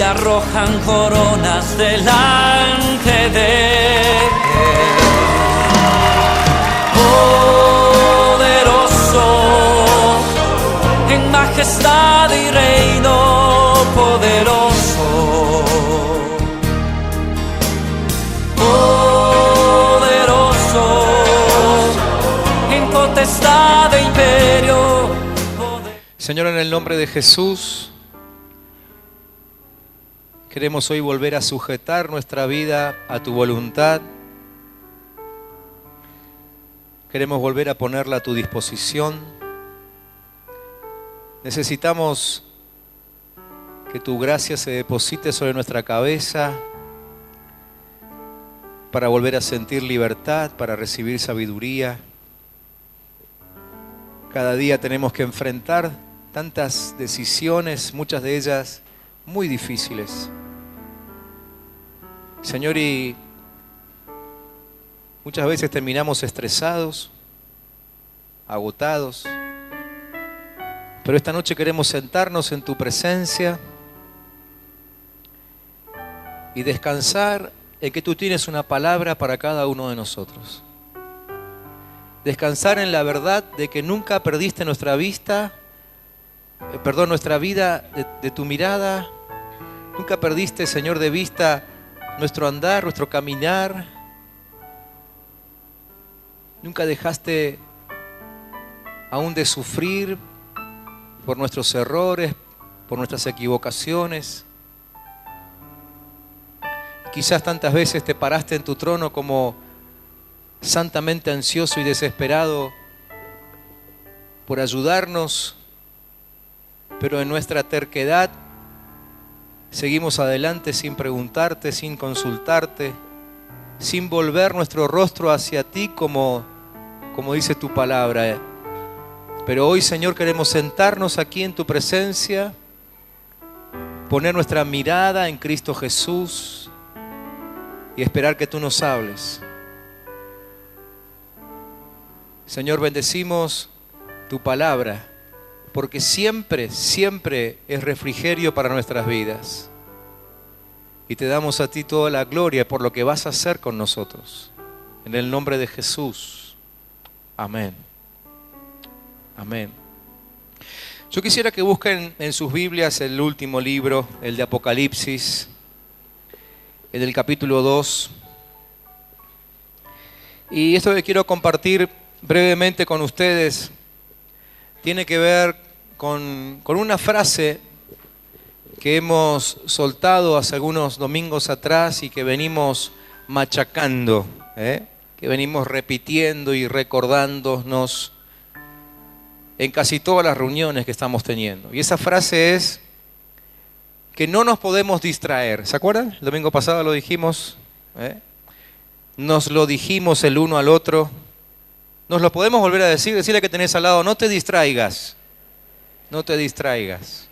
y arrojan coronas delante de él. Poderoso, en majestad y reino poderoso. Poderoso, en potestad e imperio. Señor, en el nombre de Jesús, queremos hoy volver a sujetar nuestra vida a tu voluntad. Queremos volver a ponerla a tu disposición. Necesitamos que tu gracia se deposite sobre nuestra cabeza para volver a sentir libertad, para recibir sabiduría. Cada día tenemos que enfrentar tantas decisiones, muchas de ellas muy difíciles. Señor, y muchas veces terminamos estresados, agotados, pero esta noche queremos sentarnos en tu presencia y descansar en que tú tienes una palabra para cada uno de nosotros. Descansar en la verdad de que nunca perdiste nuestra vida de tu mirada. Nunca perdiste, Señor, de vista nuestro andar, nuestro caminar. Nunca dejaste aún de sufrir por nuestros errores, por nuestras equivocaciones. Quizás tantas veces te paraste en tu trono como santamente ansioso y desesperado por ayudarnos, pero en nuestra terquedad seguimos adelante sin preguntarte, sin consultarte, sin volver nuestro rostro hacia ti como dice tu palabra. Pero hoy, Señor, queremos sentarnos aquí en tu presencia, poner nuestra mirada en Cristo Jesús y esperar que tú nos hables. Señor, bendecimos tu palabra, porque siempre, siempre es refrigerio para nuestras vidas. Y te damos a ti toda la gloria por lo que vas a hacer con nosotros. En el nombre de Jesús. Amén. Amén. Yo quisiera que busquen en sus Biblias el último libro, el de Apocalipsis, en el capítulo 2. Y esto que quiero compartir brevemente con ustedes tiene que ver con una frase que hemos soltado hace algunos domingos atrás y que venimos machacando, que venimos repitiendo y recordándonos en casi todas las reuniones que estamos teniendo. Y esa frase es que no nos podemos distraer. ¿Se acuerdan? El domingo pasado lo dijimos, nos lo dijimos el uno al otro. Nos lo podemos volver a decir, decirle que tenés al lado, no te distraigas, no te distraigas.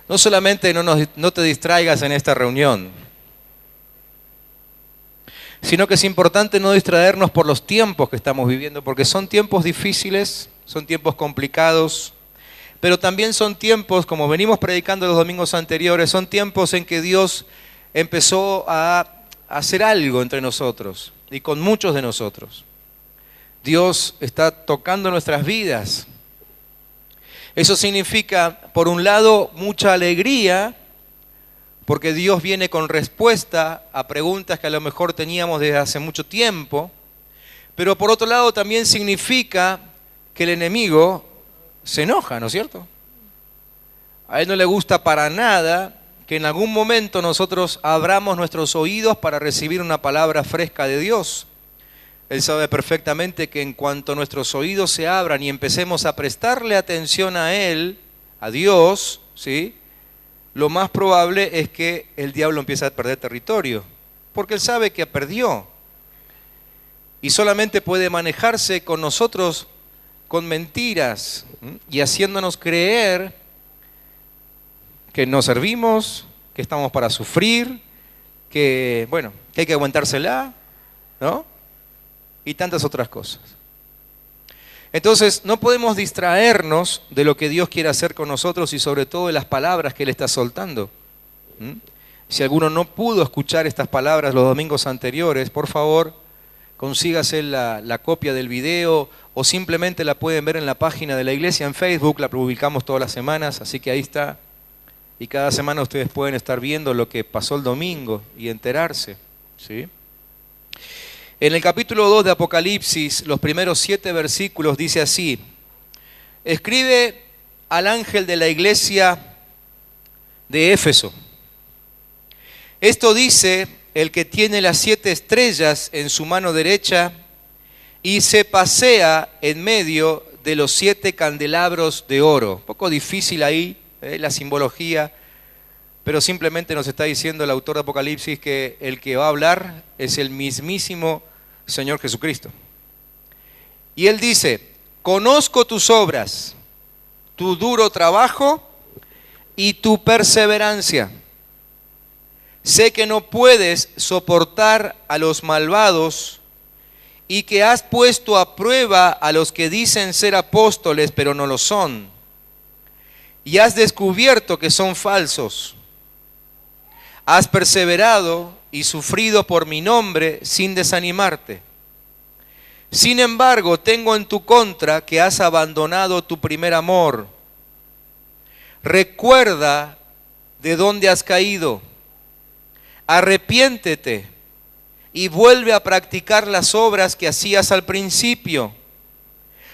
No solamente no te distraigas en esta reunión, sino que es importante no distraernos por los tiempos que estamos viviendo, porque son tiempos difíciles, son tiempos complicados, pero también son tiempos, como venimos predicando los domingos anteriores, son tiempos en que Dios empezó a hacer algo entre nosotros y con muchos de nosotros. Dios está tocando nuestras vidas. Eso significa, por un lado, mucha alegría, porque Dios viene con respuesta a preguntas que a lo mejor teníamos desde hace mucho tiempo, pero por otro lado también significa que el enemigo se enoja, ¿no es cierto? A él no le gusta para nada que en algún momento nosotros abramos nuestros oídos para recibir una palabra fresca de Dios. Él sabe perfectamente que en cuanto nuestros oídos se abran y empecemos a prestarle atención a Él, a Dios, ¿sí?, lo más probable es que el diablo empiece a perder territorio, porque Él sabe que perdió. Y solamente puede manejarse con nosotros con mentiras y haciéndonos creer que no servimos, que estamos para sufrir, que hay que aguantársela, ¿no? Y tantas otras cosas. Entonces, no podemos distraernos de lo que Dios quiere hacer con nosotros y sobre todo de las palabras que Él está soltando. ¿Mm? Si alguno no pudo escuchar estas palabras los domingos anteriores, por favor, consígase la copia del video o simplemente la pueden ver en la página de la iglesia en Facebook, la publicamos todas las semanas, así que ahí está. Y cada semana ustedes pueden estar viendo lo que pasó el domingo y enterarse, ¿sí? En el capítulo 2 de Apocalipsis, los primeros 7 versículos dice así: escribe al ángel de la iglesia de Éfeso. Esto dice el que tiene las 7 estrellas en su mano derecha y se pasea en medio de los 7 candelabros de oro. Un poco difícil ahí, la simbología, pero simplemente nos está diciendo el autor de Apocalipsis que el que va a hablar es el mismísimo Señor Jesucristo. Y él dice: conozco tus obras, tu duro trabajo y tu perseverancia. Sé que no puedes soportar a los malvados y que has puesto a prueba a los que dicen ser apóstoles, pero no lo son. Y has descubierto que son falsos. Has perseverado y sufrido por mi nombre sin desanimarte. Sin embargo, tengo en tu contra que has abandonado tu primer amor. Recuerda de dónde has caído. Arrepiéntete y vuelve a practicar las obras que hacías al principio.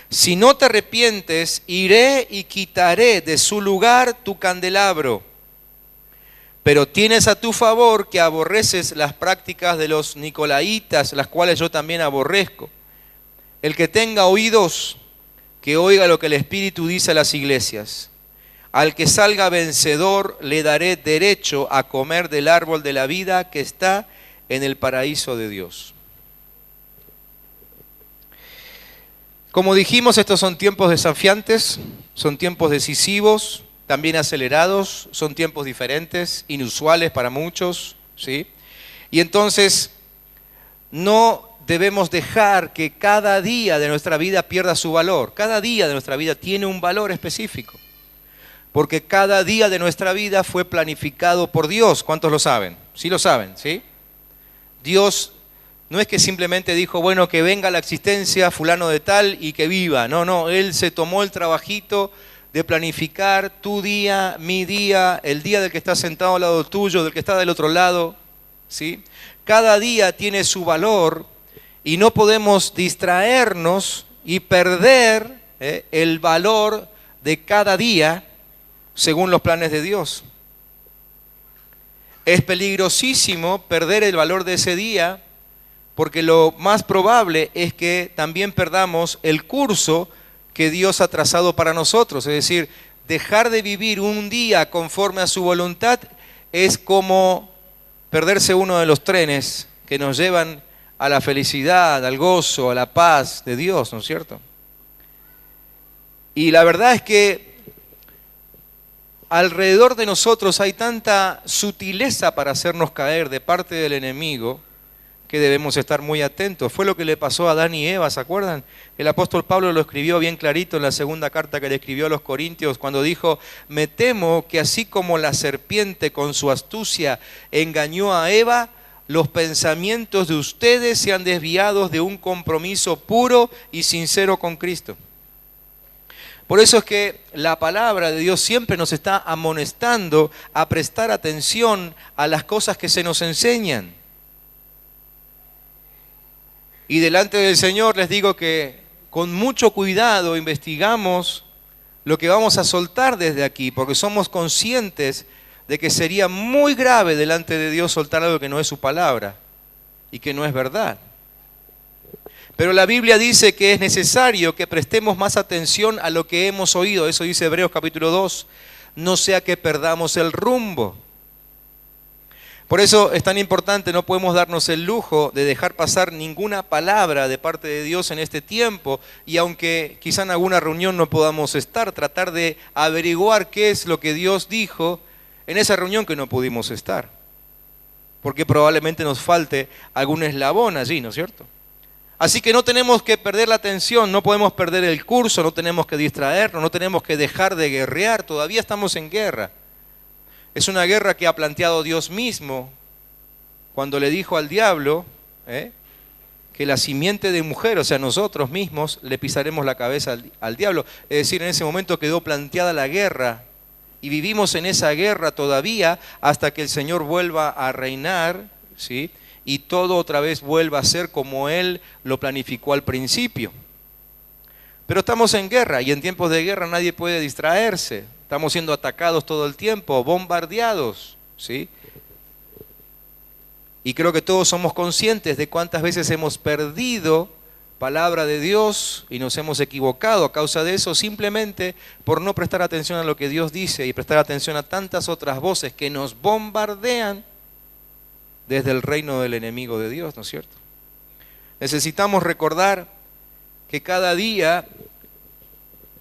Si no te arrepientes, iré y quitaré de su lugar tu candelabro. Pero tienes a tu favor que aborreces las prácticas de los nicolaitas, las cuales yo también aborrezco. El que tenga oídos, que oiga lo que el Espíritu dice a las iglesias. Al que salga vencedor le daré derecho a comer del árbol de la vida que está en el paraíso de Dios. Como dijimos, estos son tiempos desafiantes, son tiempos decisivos, también acelerados, son tiempos diferentes, inusuales para muchos, ¿sí? Y entonces no debemos dejar que cada día de nuestra vida pierda su valor. Cada día de nuestra vida tiene un valor específico. Porque cada día de nuestra vida fue planificado por Dios. ¿Cuántos lo saben? Sí lo saben, ¿sí? Dios no es que simplemente dijo, bueno, que venga a la existencia fulano de tal y que viva. No, Él se tomó el trabajito de planificar tu día, mi día, el día del que está sentado al lado tuyo, del que está del otro lado, ¿sí? Cada día tiene su valor y no podemos distraernos y perder el valor de cada día según los planes de Dios. Es peligrosísimo perder el valor de ese día porque lo más probable es que también perdamos el curso que Dios ha trazado para nosotros. Es decir, dejar de vivir un día conforme a su voluntad es como perderse uno de los trenes que nos llevan a la felicidad, al gozo, a la paz de Dios, ¿no es cierto? Y la verdad es que alrededor de nosotros hay tanta sutileza para hacernos caer de parte del enemigo que debemos estar muy atentos. Fue lo que le pasó a Adán y Eva, ¿se acuerdan? El apóstol Pablo lo escribió bien clarito en la segunda carta que le escribió a los Corintios cuando dijo: me temo que así como la serpiente con su astucia engañó a Eva, los pensamientos de ustedes sean desviados de un compromiso puro y sincero con Cristo. Por eso es que la palabra de Dios siempre nos está amonestando a prestar atención a las cosas que se nos enseñan. Y delante del Señor les digo que con mucho cuidado investigamos lo que vamos a soltar desde aquí, porque somos conscientes de que sería muy grave delante de Dios soltar algo que no es su palabra y que no es verdad. Pero la Biblia dice que es necesario que prestemos más atención a lo que hemos oído. Eso dice Hebreos capítulo 2. No sea que perdamos el rumbo. Por eso es tan importante, no podemos darnos el lujo de dejar pasar ninguna palabra de parte de Dios en este tiempo. Y aunque quizá en alguna reunión no podamos estar, tratar de averiguar qué es lo que Dios dijo en esa reunión que no pudimos estar. Porque probablemente nos falte algún eslabón allí, ¿no es cierto? Así que no tenemos que perder la atención, no podemos perder el curso, no tenemos que distraernos, no tenemos que dejar de guerrear, todavía estamos en guerra. Es una guerra que ha planteado Dios mismo cuando le dijo al diablo que la simiente de mujer, o sea, nosotros mismos, le pisaremos la cabeza al diablo. Es decir, en ese momento quedó planteada la guerra y vivimos en esa guerra todavía hasta que el Señor vuelva a reinar, ¿sí? Y todo otra vez vuelva a ser como Él lo planificó al principio. Pero estamos en guerra y en tiempos de guerra nadie puede distraerse. Estamos siendo atacados todo el tiempo, bombardeados, ¿sí? Y creo que todos somos conscientes de cuántas veces hemos perdido palabra de Dios y nos hemos equivocado a causa de eso, simplemente por no prestar atención a lo que Dios dice y prestar atención a tantas otras voces que nos bombardean desde el reino del enemigo de Dios, ¿no es cierto? Necesitamos recordar que cada día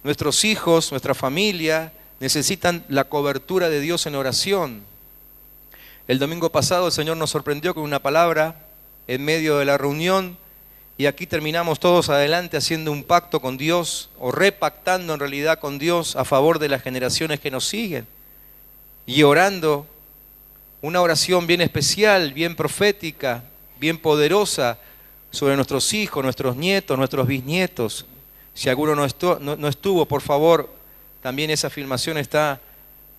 nuestros hijos, nuestra familia, necesitan la cobertura de Dios en oración. El domingo pasado el Señor nos sorprendió con una palabra en medio de la reunión y aquí terminamos todos adelante haciendo un pacto con Dios o repactando en realidad con Dios a favor de las generaciones que nos siguen y orando una oración bien especial, bien profética, bien poderosa sobre nuestros hijos, nuestros nietos, nuestros bisnietos. Si alguno no estuvo, por favor, también esa filmación está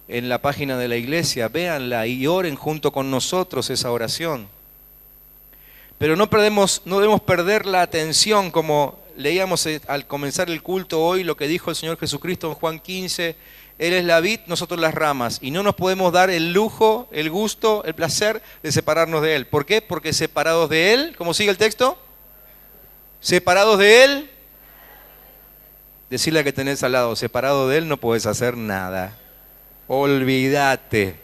en la página de la iglesia, véanla y oren junto con nosotros esa oración. Pero no debemos perder la atención, como leíamos al comenzar el culto hoy, lo que dijo el Señor Jesucristo en Juan 15, Él es la vid, nosotros las ramas, y no nos podemos dar el lujo, el gusto, el placer de separarnos de Él. ¿Por qué? Porque separados de Él, ¿cómo sigue el texto? Separados de Él, decirle a que tenés al lado, separado de Él no puedes hacer nada. Olvídate,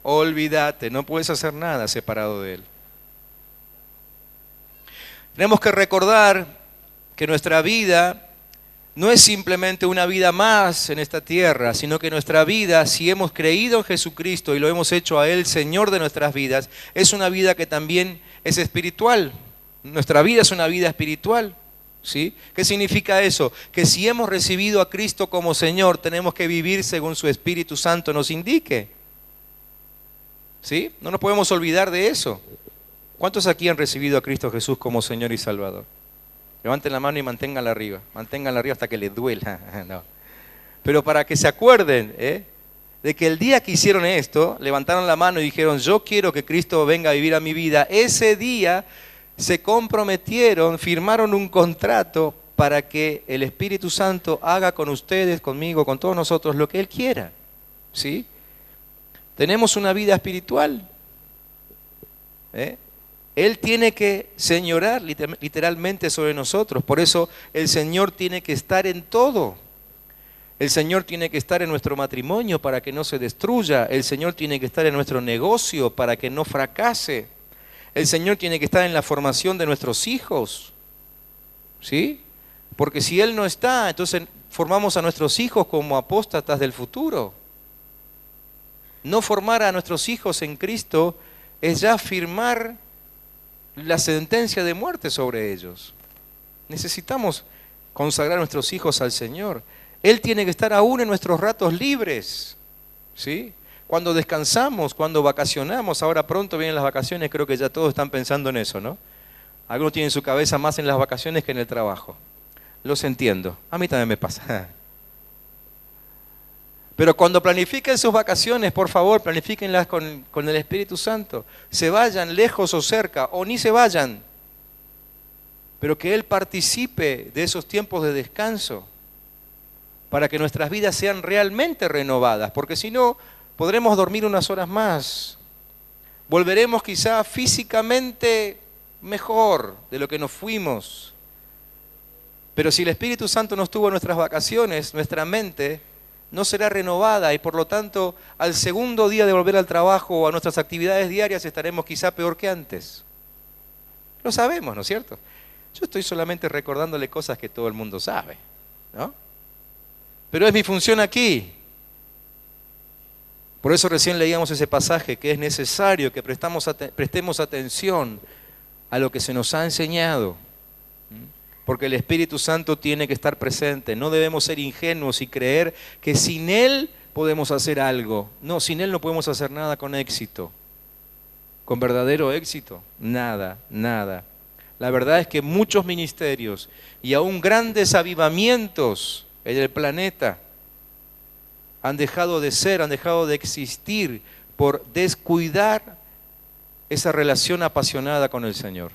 olvídate, no puedes hacer nada separado de Él. Tenemos que recordar que nuestra vida no es simplemente una vida más en esta tierra, sino que nuestra vida, si hemos creído en Jesucristo y lo hemos hecho a Él Señor de nuestras vidas, es una vida que también es espiritual. Nuestra vida es una vida espiritual. ¿Sí? ¿Qué significa eso? Que si hemos recibido a Cristo como Señor, tenemos que vivir según su Espíritu Santo nos indique. ¿Sí? No nos podemos olvidar de eso. ¿Cuántos aquí han recibido a Cristo Jesús como Señor y Salvador? Levanten la mano y manténganla arriba. Manténganla arriba hasta que les duela. No. Pero para que se acuerden, de que el día que hicieron esto, levantaron la mano y dijeron, yo quiero que Cristo venga a vivir a mi vida. Ese día se comprometieron, firmaron un contrato para que el Espíritu Santo haga con ustedes, conmigo, con todos nosotros lo que Él quiera. ¿Sí? Tenemos una vida espiritual. Él tiene que señorar literalmente sobre nosotros. Por eso el Señor tiene que estar en todo. El Señor tiene que estar en nuestro matrimonio para que no se destruya. El Señor tiene que estar en nuestro negocio para que no fracase. El Señor tiene que estar en la formación de nuestros hijos, ¿sí? Porque si Él no está, entonces formamos a nuestros hijos como apóstatas del futuro. No formar a nuestros hijos en Cristo es ya firmar la sentencia de muerte sobre ellos. Necesitamos consagrar a nuestros hijos al Señor. Él tiene que estar aún en nuestros ratos libres, ¿sí? Cuando descansamos, cuando vacacionamos, ahora pronto vienen las vacaciones, creo que ya todos están pensando en eso, ¿no? Algunos tienen su cabeza más en las vacaciones que en el trabajo. Los entiendo, a mí también me pasa. Pero cuando planifiquen sus vacaciones, por favor, planifíquenlas con el Espíritu Santo. Se vayan lejos o cerca, o ni se vayan. Pero que Él participe de esos tiempos de descanso para que nuestras vidas sean realmente renovadas, porque si no, podremos dormir unas horas más. Volveremos quizá físicamente mejor de lo que nos fuimos. Pero si el Espíritu Santo no estuvo en nuestras vacaciones, nuestra mente no será renovada y por lo tanto al segundo día de volver al trabajo o a nuestras actividades diarias estaremos quizá peor que antes. Lo sabemos, ¿no es cierto? Yo estoy solamente recordándole cosas que todo el mundo sabe, ¿no? Pero es mi función aquí. Por eso recién leíamos ese pasaje, que es necesario que prestemos atención a lo que se nos ha enseñado, porque el Espíritu Santo tiene que estar presente. No debemos ser ingenuos y creer que sin Él podemos hacer algo. No, sin Él no podemos hacer nada con éxito. Con verdadero éxito, nada, nada. La verdad es que muchos ministerios y aún grandes avivamientos en el planeta han dejado de ser, han dejado de existir por descuidar esa relación apasionada con el Señor,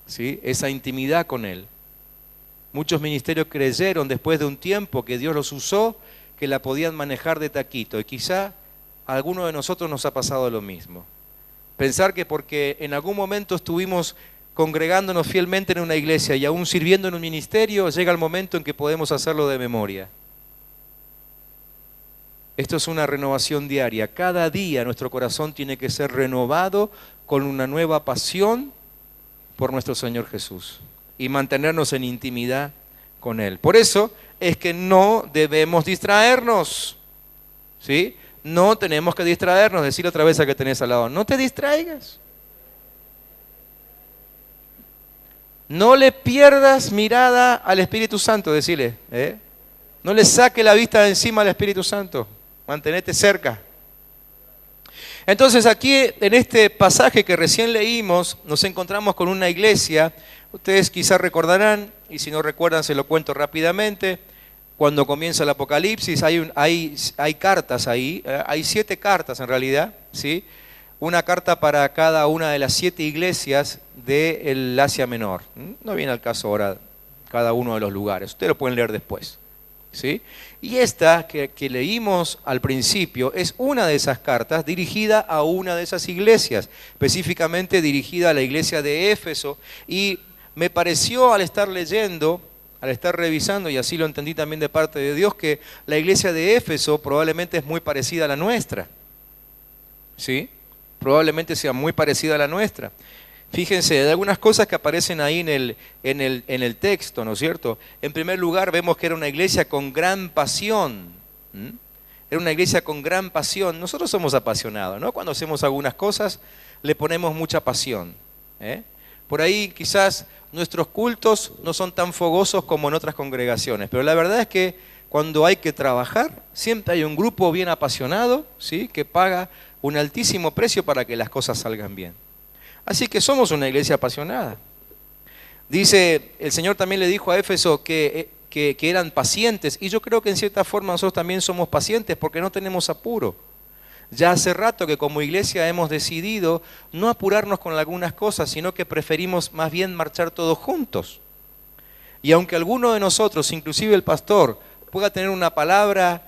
¿sí? Esa intimidad con Él. Muchos ministerios creyeron después de un tiempo que Dios los usó, que la podían manejar de taquito, y quizá a alguno de nosotros nos ha pasado lo mismo. Pensar que porque en algún momento estuvimos congregándonos fielmente en una iglesia y aún sirviendo en un ministerio, llega el momento en que podemos hacerlo de memoria. Esto es una renovación diaria. Cada día nuestro corazón tiene que ser renovado con una nueva pasión por nuestro Señor Jesús y mantenernos en intimidad con Él. Por eso es que no debemos distraernos, ¿sí? No tenemos que distraernos. Decirle otra vez a que tenés al lado, no te distraigas. No le pierdas mirada al Espíritu Santo, decirle, no le saque la vista de encima al Espíritu Santo, mantenete cerca. Entonces aquí en este pasaje que recién leímos nos encontramos con una iglesia. Ustedes quizás recordarán, y si no recuerdan se lo cuento rápidamente. Cuando comienza el Apocalipsis hay cartas ahí, hay 7 cartas en realidad, ¿sí? Una carta para cada una de las 7 iglesias del Asia Menor. No viene al caso ahora cada uno de los lugares, ustedes lo pueden leer después, ¿sí? Y esta que leímos al principio es una de esas cartas dirigida a una de esas iglesias, específicamente dirigida a la iglesia de Éfeso, y me pareció al estar leyendo, al estar revisando, y así lo entendí también de parte de Dios, que la iglesia de Éfeso probablemente es muy parecida a la nuestra, ¿sí? Probablemente sea muy parecida a la nuestra. Fíjense, hay algunas cosas que aparecen ahí en el texto, ¿no es cierto? En primer lugar, vemos que era una iglesia con gran pasión. Era una iglesia con gran pasión. Nosotros somos apasionados, ¿no? Cuando hacemos algunas cosas, le ponemos mucha pasión, Por ahí quizás nuestros cultos no son tan fogosos como en otras congregaciones, pero la verdad es que cuando hay que trabajar, siempre hay un grupo bien apasionado, ¿sí? Que paga un altísimo precio para que las cosas salgan bien. Así que somos una iglesia apasionada. Dice, el Señor también le dijo a Éfeso que eran pacientes, y yo creo que en cierta forma nosotros también somos pacientes porque no tenemos apuro. Ya hace rato que como iglesia hemos decidido no apurarnos con algunas cosas, sino que preferimos más bien marchar todos juntos. Y aunque alguno de nosotros, inclusive el pastor, pueda tener una palabra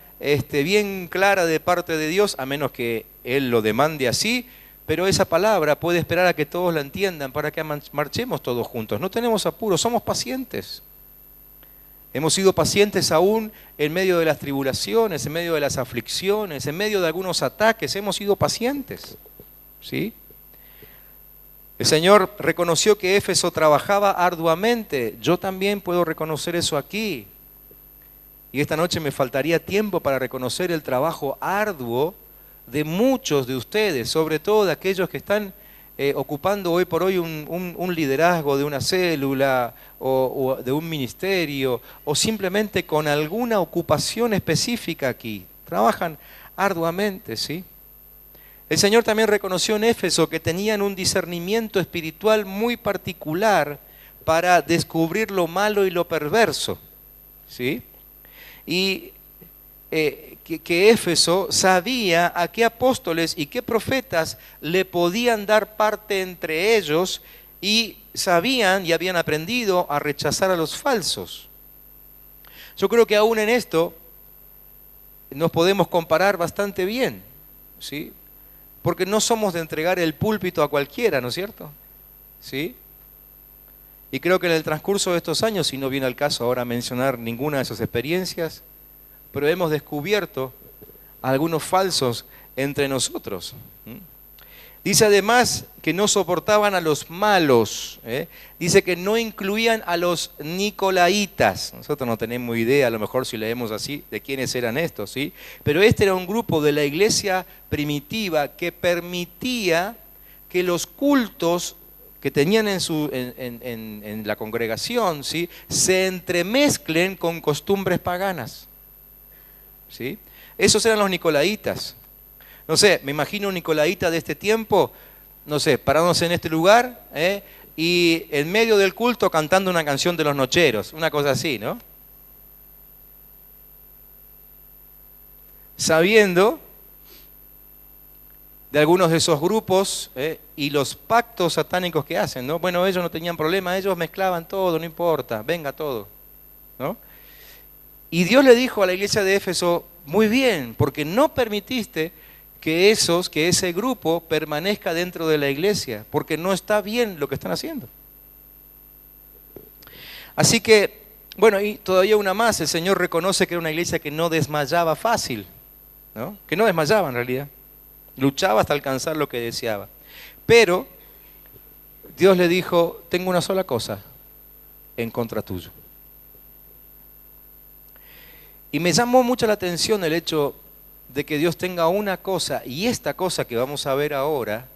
bien clara de parte de Dios, a menos que Él lo demande así, pero esa palabra puede esperar a que todos la entiendan para que marchemos todos juntos. No tenemos apuro, somos pacientes. Hemos sido pacientes aún en medio de las tribulaciones, en medio de las aflicciones, en medio de algunos ataques, hemos sido pacientes, ¿sí? El Señor reconoció que Éfeso trabajaba arduamente. Yo también puedo reconocer eso aquí. Y esta noche me faltaría tiempo para reconocer el trabajo arduo de muchos de ustedes, sobre todo de aquellos que están ocupando hoy por hoy un liderazgo de una célula o de un ministerio, o simplemente con alguna ocupación específica aquí. Trabajan arduamente, ¿sí? El Señor también reconoció en Éfeso que tenían un discernimiento espiritual muy particular para descubrir lo malo y lo perverso, ¿sí? Y que Éfeso sabía a qué apóstoles y qué profetas le podían dar parte entre ellos, y sabían y habían aprendido a rechazar a los falsos. Yo creo que aún en esto nos podemos comparar bastante bien, ¿sí? Porque no somos de entregar el púlpito a cualquiera, ¿no es cierto? ¿Sí? Y creo que en el transcurso de estos años, y no viene al caso ahora mencionar ninguna de esas experiencias, pero hemos descubierto algunos falsos entre nosotros. Dice además que no soportaban a los malos, Dice que no incluían a los nicolaitas. Nosotros no tenemos idea, a lo mejor si leemos así, de quiénes eran estos, ¿sí? Pero este era un grupo de la iglesia primitiva que permitía que los cultos que tenían en la congregación, ¿sí?, se entremezclen con costumbres paganas, ¿sí? Esos eran los nicolaitas. No sé, me imagino un nicolaíta de este tiempo, no sé, parándose en este lugar, y en medio del culto cantando una canción de los Nocheros, una cosa así, ¿no? Sabiendo de algunos de esos grupos y los pactos satánicos que hacen, ¿no? Bueno, ellos no tenían problema, ellos mezclaban todo, no importa, venga todo, ¿no? Y Dios le dijo a la iglesia de Éfeso, muy bien, porque no permitiste que ese grupo permanezca dentro de la iglesia, porque no está bien lo que están haciendo. Así que, bueno, y todavía una más, el Señor reconoce que era una iglesia que no desmayaba fácil, ¿no? Que no desmayaba en realidad, luchaba hasta alcanzar lo que deseaba. Pero Dios le dijo, tengo una sola cosa en contra tuyo. Y me llamó mucho la atención el hecho de que Dios tenga una cosa, y esta cosa que vamos a ver ahora,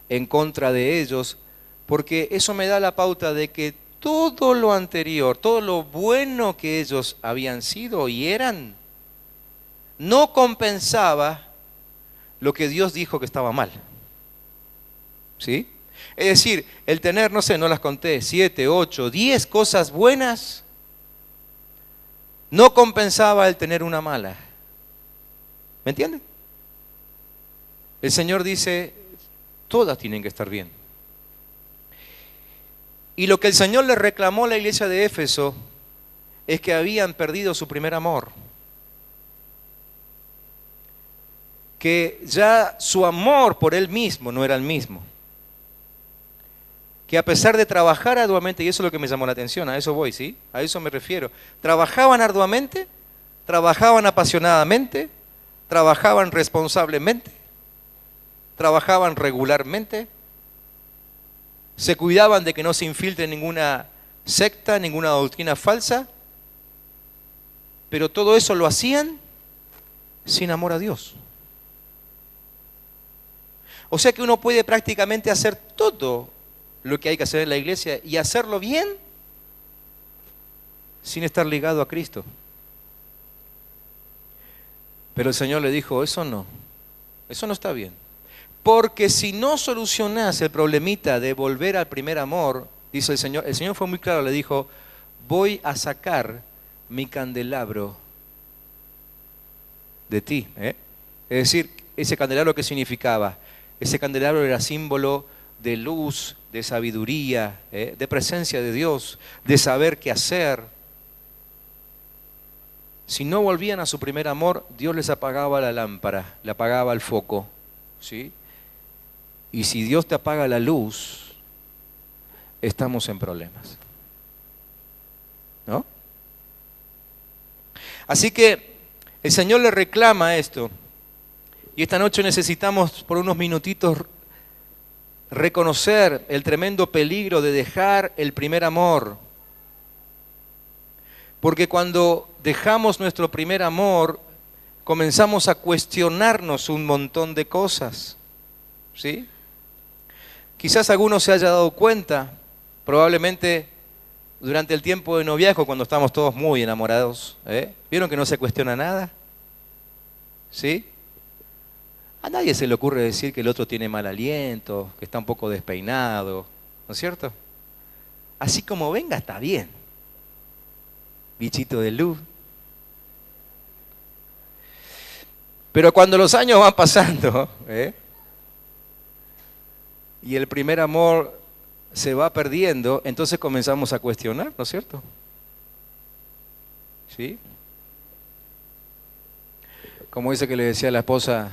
en contra de ellos, porque eso me da la pauta de que todo lo anterior, todo lo bueno que ellos habían sido y eran, no compensaba lo que Dios dijo que estaba mal. ¿Sí? Es decir, el tener, no sé, no las conté, 7, 8, 10 cosas buenas, no compensaba el tener una mala. ¿Me entienden? El Señor dice, todas tienen que estar bien. Y lo que el Señor le reclamó a la iglesia de Éfeso es que habían perdido su primer amor. Que ya su amor por Él mismo no era el mismo. Que a pesar de trabajar arduamente, y eso es lo que me llamó la atención, a eso voy, ¿sí? A eso me refiero. Trabajaban arduamente, trabajaban apasionadamente, trabajaban responsablemente, trabajaban regularmente, se cuidaban de que no se infiltre ninguna secta, ninguna doctrina falsa, pero todo eso lo hacían sin amor a Dios. O sea que uno puede prácticamente hacer todo lo que hay que hacer en la iglesia y hacerlo bien sin estar ligado a Cristo. Pero el Señor le dijo, eso no está bien. Porque si no solucionás el problemita de volver al primer amor, dice el Señor fue muy claro, le dijo, voy a sacar mi candelabro de ti. Es decir, ese candelabro, ¿qué significaba? Ese candelabro era símbolo de luz, de sabiduría, de presencia de Dios, de saber qué hacer. Si no volvían a su primer amor, Dios les apagaba la lámpara, le apagaba el foco, ¿sí? Y si Dios te apaga la luz, estamos en problemas, ¿no? Así que el Señor le reclama esto. Y esta noche necesitamos por unos minutitos reconocer el tremendo peligro de dejar el primer amor. Porque cuando dejamos nuestro primer amor, comenzamos a cuestionarnos un montón de cosas, ¿sí? Quizás alguno se haya dado cuenta, probablemente durante el tiempo de noviazgo, cuando estamos todos muy enamorados, ¿vieron que no se cuestiona nada? ¿Sí? A nadie se le ocurre decir que el otro tiene mal aliento, que está un poco despeinado, ¿no es cierto? Así como venga, está bien. Bichito de luz. Pero cuando los años van pasando, y el primer amor se va perdiendo, entonces comenzamos a cuestionar, ¿no es cierto? ¿Sí? Como dice que le decía a la esposa,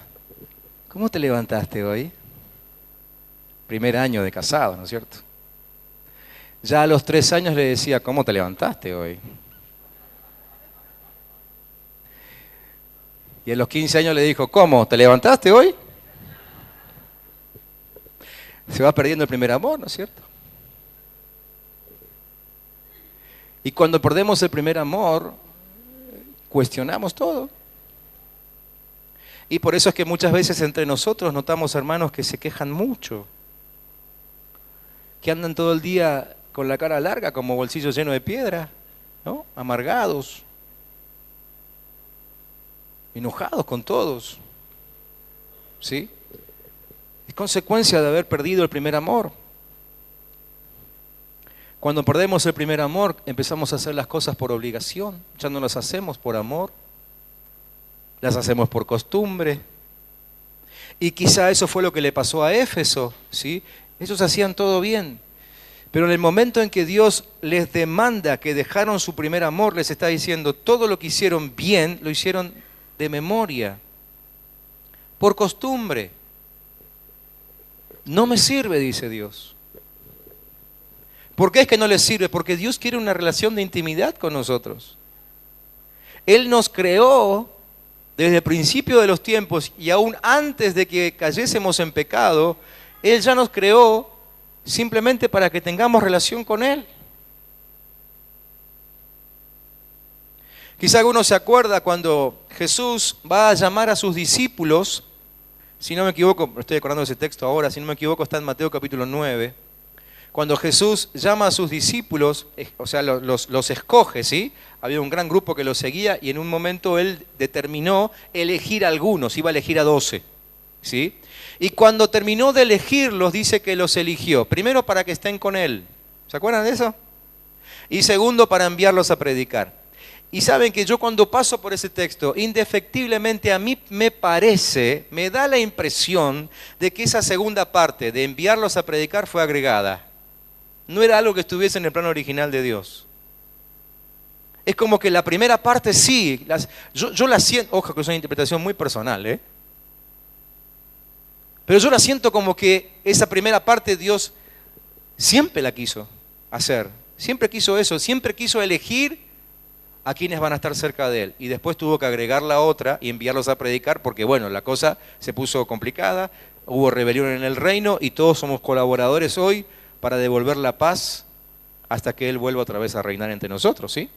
¿cómo te levantaste hoy? Primer año de casado, ¿no es cierto? Ya a los 3 años le decía, ¿cómo te levantaste hoy? Y a los 15 años le dijo, ¿cómo? ¿Te levantaste hoy? Se va perdiendo el primer amor, ¿no es cierto? Y cuando perdemos el primer amor, cuestionamos todo. Y por eso es que muchas veces entre nosotros notamos hermanos que se quejan mucho, que andan todo el día con la cara larga como bolsillos llenos de piedra, ¿no? Amargados. enojados con todos. ¿Sí? Es consecuencia de haber perdido el primer amor. Cuando perdemos el primer amor, empezamos a hacer las cosas por obligación. Ya no las hacemos por amor, las hacemos por costumbre. Y quizá eso fue lo que le pasó a Éfeso, ¿sí? Ellos hacían todo bien. Pero en el momento en que Dios les demanda que dejaron su primer amor, les está diciendo, todo lo que hicieron bien, lo hicieron de memoria, por costumbre. No me sirve, dice Dios. ¿Por qué es que no les sirve? Porque Dios quiere una relación de intimidad con nosotros. Él nos creó desde el principio de los tiempos y aún antes de que cayésemos en pecado, Él ya nos creó simplemente para que tengamos relación con Él. Quizá alguno se acuerda cuando Jesús va a llamar a sus discípulos, si no me equivoco, estoy acordando de ese texto ahora, si no me equivoco está en Mateo capítulo 9, cuando Jesús llama a sus discípulos, o sea, los escoge, ¿sí? Había un gran grupo que los seguía y en un momento Él determinó elegir a algunos, iba a elegir a 12, ¿sí? Y cuando terminó de elegirlos, dice que los eligió, primero para que estén con Él, ¿se acuerdan de eso? Y segundo, para enviarlos a predicar. Y saben que yo cuando paso por ese texto, indefectiblemente a mí me parece, me da la impresión de que esa segunda parte de enviarlos a predicar fue agregada. No era algo que estuviese en el plan original de Dios. Es como que la primera parte sí, yo la siento, ojo que es una interpretación muy personal, pero yo la siento como que esa primera parte Dios siempre la quiso hacer, siempre quiso eso, siempre quiso elegir a quienes van a estar cerca de Él. Y después tuvo que agregar la otra y enviarlos a predicar porque, bueno, la cosa se puso complicada, hubo rebelión en el reino y todos somos colaboradores hoy para devolver la paz hasta que Él vuelva otra vez a reinar entre nosotros, ¿sí?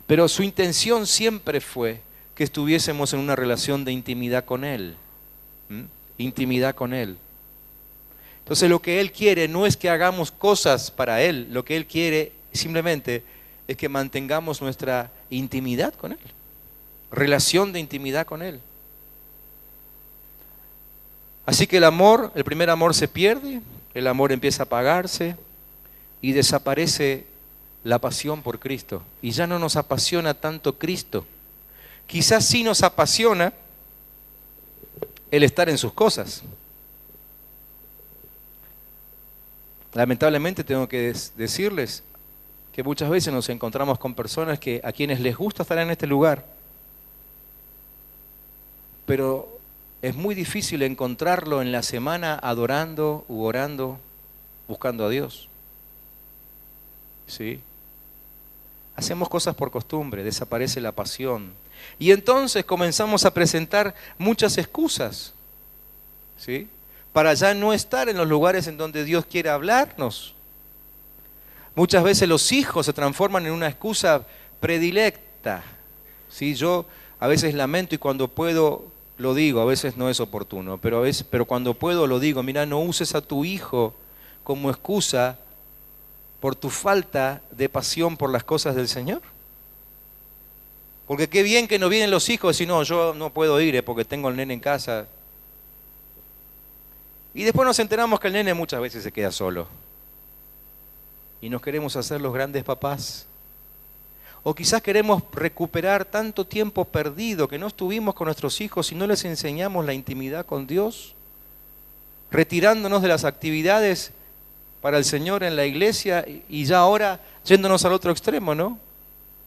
Pero su intención siempre fue que estuviésemos en una relación de intimidad con Él. Intimidad con Él. Entonces lo que Él quiere no es que hagamos cosas para Él, lo que Él quiere simplemente es que mantengamos nuestra intimidad con Él, relación de intimidad con Él. Así que el primer amor se pierde, el amor empieza a apagarse y desaparece la pasión por Cristo. Y ya no nos apasiona tanto Cristo. Quizás sí nos apasiona el estar en sus cosas. Lamentablemente tengo que decirles que muchas veces nos encontramos con personas a quienes les gusta estar en este lugar, pero es muy difícil encontrarlo en la semana adorando u orando, buscando a Dios. ¿Sí? Hacemos cosas por costumbre, desaparece la pasión. Y entonces comenzamos a presentar muchas excusas, ¿sí? Para ya no estar en los lugares en donde Dios quiere hablarnos. Muchas veces los hijos se transforman en una excusa predilecta. ¿Sí? Yo a veces lamento y cuando puedo lo digo, a veces no es oportuno, pero cuando puedo lo digo, mira, no uses a tu hijo como excusa por tu falta de pasión por las cosas del Señor. Porque qué bien que no vienen los hijos y no, yo no puedo ir porque tengo el nene en casa. Y después nos enteramos que el nene muchas veces se queda solo. Y nos queremos hacer los grandes papás. O quizás queremos recuperar tanto tiempo perdido que no estuvimos con nuestros hijos y no les enseñamos la intimidad con Dios, retirándonos de las actividades para el Señor en la iglesia y ya ahora yéndonos al otro extremo, ¿no?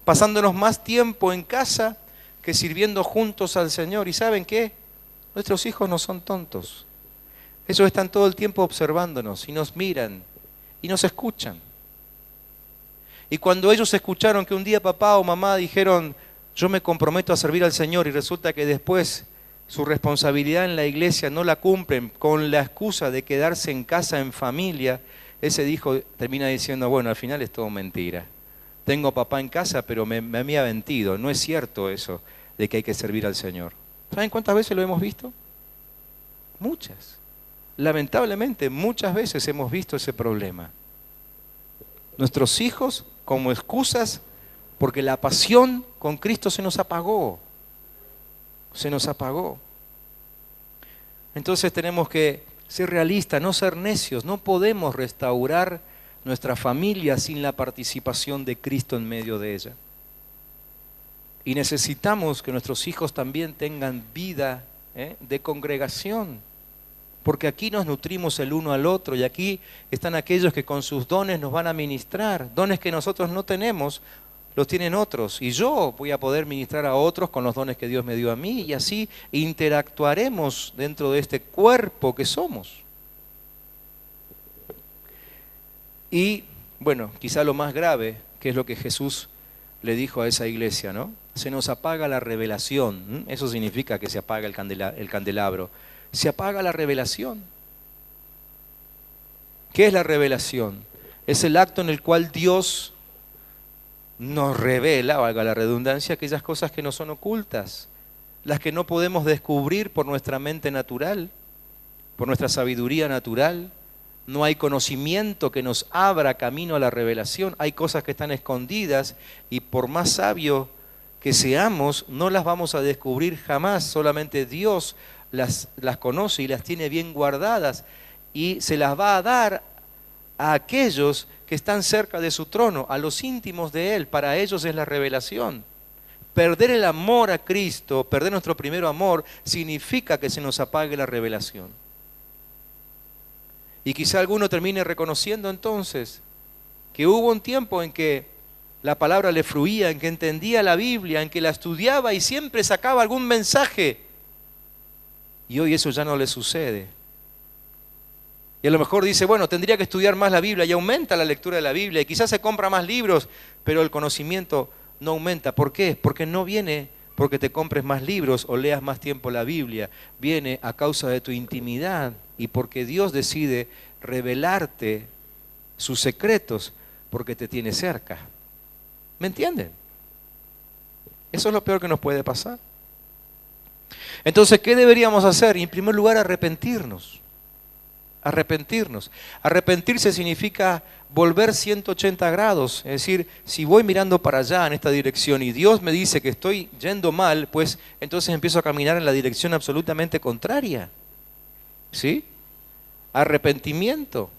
Pasándonos más tiempo en casa que sirviendo juntos al Señor. ¿Y saben qué? Nuestros hijos no son tontos. Ellos están todo el tiempo observándonos y nos miran y nos escuchan. Y cuando ellos escucharon que un día papá o mamá dijeron, yo me comprometo a servir al Señor, y resulta que después su responsabilidad en la iglesia no la cumplen con la excusa de quedarse en casa en familia, ese hijo termina diciendo, bueno, al final es todo mentira. Tengo papá en casa, pero me había mentido. No es cierto eso de que hay que servir al Señor. ¿Saben cuántas veces lo hemos visto? Muchas. Lamentablemente, muchas veces hemos visto ese problema. Nuestros hijos como excusas porque la pasión con Cristo se nos apagó. se nos apagó. Entonces tenemos que ser realistas, no ser necios. No podemos restaurar nuestra familia sin la participación de Cristo en medio de ella. Y necesitamos que nuestros hijos también tengan vida de congregación, porque aquí nos nutrimos el uno al otro y aquí están aquellos que con sus dones nos van a ministrar. Dones que nosotros no tenemos, los tienen otros, y yo voy a poder ministrar a otros con los dones que Dios me dio a mí, y así interactuaremos dentro de este cuerpo que somos. Y bueno, quizá lo más grave, que es lo que Jesús le dijo a esa iglesia, ¿no? Se nos apaga la revelación. Eso significa que se apaga el candelabro. Se apaga la revelación. ¿Qué es la revelación? Es el acto en el cual Dios nos revela, valga la redundancia, aquellas cosas que no son ocultas, las que no podemos descubrir por nuestra mente natural, por nuestra sabiduría natural. No hay conocimiento que nos abra camino a la revelación. Hay cosas que están escondidas y por más sabios que seamos, no las vamos a descubrir jamás. Solamente Dios las conoce y las tiene bien guardadas y se las va a dar a aquellos que están cerca de su trono, a los íntimos de Él. Para ellos es la revelación. Perder el amor a Cristo, perder nuestro primer amor, significa que se nos apague la revelación. Y quizá alguno termine reconociendo entonces que hubo un tiempo en que la palabra le fluía, en que entendía la Biblia, en que la estudiaba y siempre sacaba algún mensaje. Y hoy eso ya no le sucede. Y a lo mejor dice, bueno, tendría que estudiar más la Biblia, y aumenta la lectura de la Biblia, y quizás se compra más libros, pero el conocimiento no aumenta. ¿Por qué? Porque no viene porque te compres más libros o leas más tiempo la Biblia. Viene a causa de tu intimidad y porque Dios decide revelarte sus secretos porque te tiene cerca. ¿Me entienden? Eso es lo peor que nos puede pasar. Entonces, ¿qué deberíamos hacer? Y en primer lugar, arrepentirnos. Arrepentirnos. Arrepentirse significa volver 180 grados. Es decir, si voy mirando para allá en esta dirección y Dios me dice que estoy yendo mal, pues entonces empiezo a caminar en la dirección absolutamente contraria. ¿Sí? Arrepentimiento